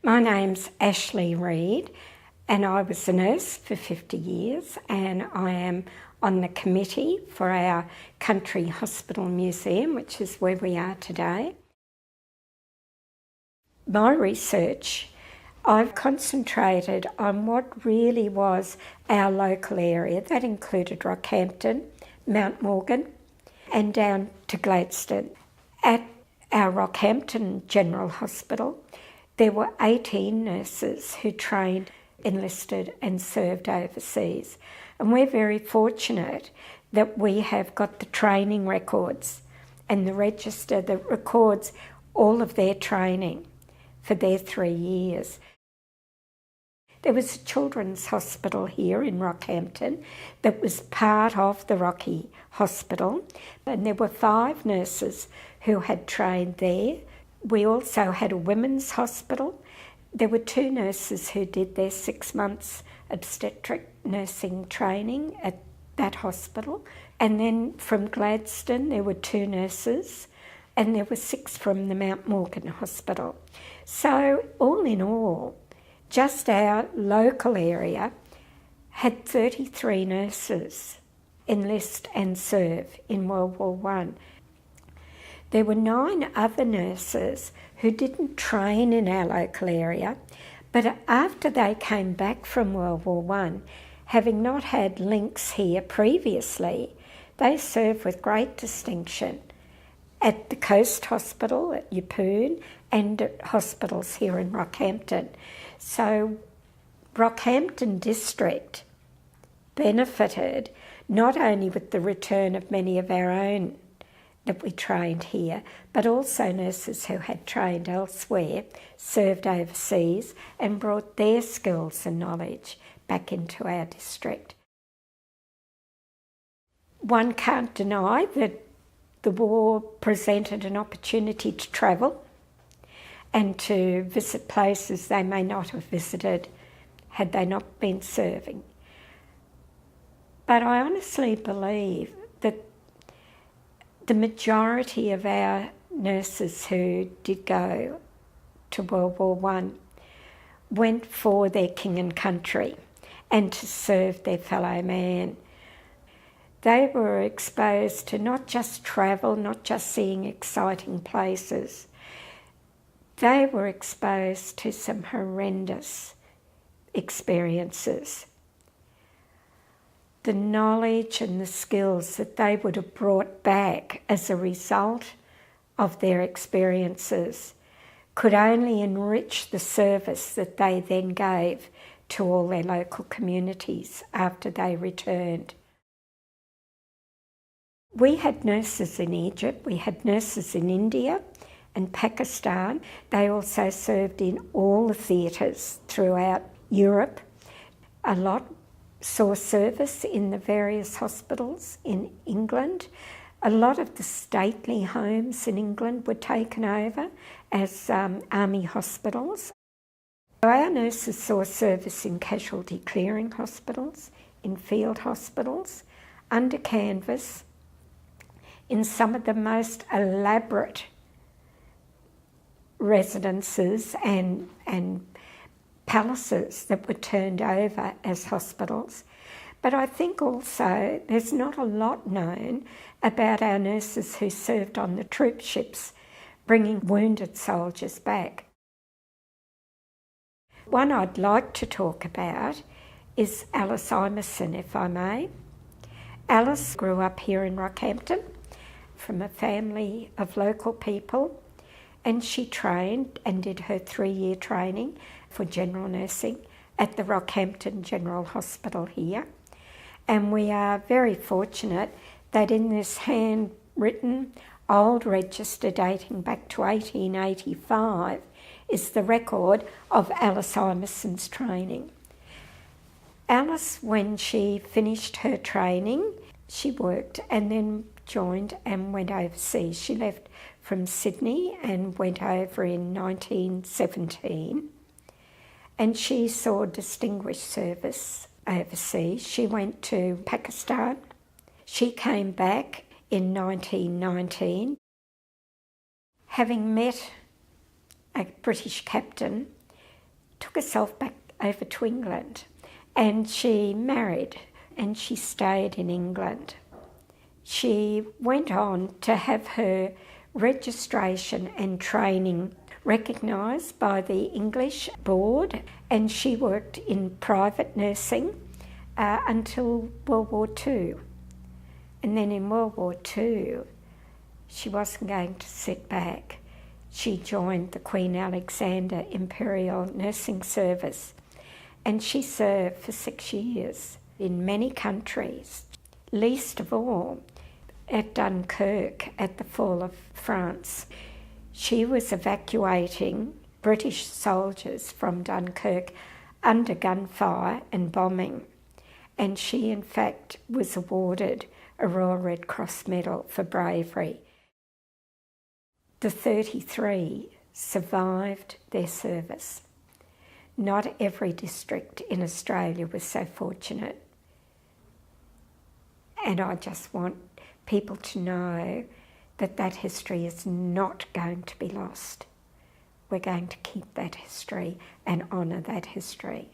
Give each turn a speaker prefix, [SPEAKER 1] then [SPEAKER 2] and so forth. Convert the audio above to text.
[SPEAKER 1] My name's Ashley Reid and I was a nurse for 50 years and I am on the committee for our Country Hospital Museum, which is where we are today. My research, I've concentrated on what really was our local area. That included Rockhampton, Mount Morgan and down to Gladstone. At our Rockhampton General Hospital, there were 18 nurses who trained, enlisted and served overseas. And we're very fortunate that we have got the training records and the register that records all of their training for their 3 years. There was a children's hospital here in Rockhampton that was part of the Rocky Hospital, and there were 5 nurses who had trained there. We also had a women's hospital. There were 2 nurses who did their 6 months obstetric nursing training at that hospital. And then from Gladstone, there were 2 nurses, and there were 6 from the Mount Morgan Hospital. So all in all, just our local area had 33 nurses enlist and serve in World War I. There were 9 other nurses who didn't train in our local area, but after they came back from World War I, having not had links here previously, they served with great distinction at the Coast Hospital at Yeppoon and at hospitals here in Rockhampton. So Rockhampton District benefited not only with the return of many of our own that we trained here, but also nurses who had trained elsewhere, served overseas and brought their skills and knowledge back into our district. One can't deny that the war presented an opportunity to travel and to visit places they may not have visited had they not been serving. But I honestly believe that the majority of our nurses who did go to World War I went for their king and country and to serve their fellow man. They were exposed to not just travel, not just seeing exciting places. They were exposed to some horrendous experiences. The knowledge and the skills that they would have brought back as a result of their experiences could only enrich the service that they then gave to all their local communities after they returned. We had nurses in Egypt, we had nurses in India and Pakistan. They also served in all the theatres throughout Europe. A lot saw service in the various hospitals in England. A lot of the stately homes in England were taken over as army hospitals. Our nurses saw service in casualty clearing hospitals, in field hospitals, under canvas, in some of the most elaborate residences and palaces that were turned over as hospitals. But I think also there's not a lot known about our nurses who served on the troop ships, bringing wounded soldiers back. One I'd like to talk about is Alice Imus, if I may. Alice grew up here in Rockhampton from a family of local people, and she trained and did her 3-year training for general nursing at the Rockhampton General Hospital here. And we are very fortunate that in this handwritten old register dating back to 1885 is the record of Alice Imuson's training. Alice, when she finished her training, she worked and then joined and went overseas. She left from Sydney and went over in 1917. And she saw distinguished service overseas. She went to Pakistan. She came back in 1919. Having met a British captain took herself back over to England, and she married, and she stayed in England. She went on to have her registration and training recognised by the English board, and she worked in private nursing until World War II. And then in World War II, she wasn't going to sit back. She joined the Queen Alexandra Imperial Nursing Service, and she served for 6 years in many countries, least of all at Dunkirk at the fall of France. She was evacuating British soldiers from Dunkirk under gunfire and bombing, and she in fact was awarded a Royal Red Cross Medal for bravery. The 33 survived their service. Not every district in Australia was so fortunate. And I just want people to know that that history is not going to be lost. We're going to keep that history and honour that history.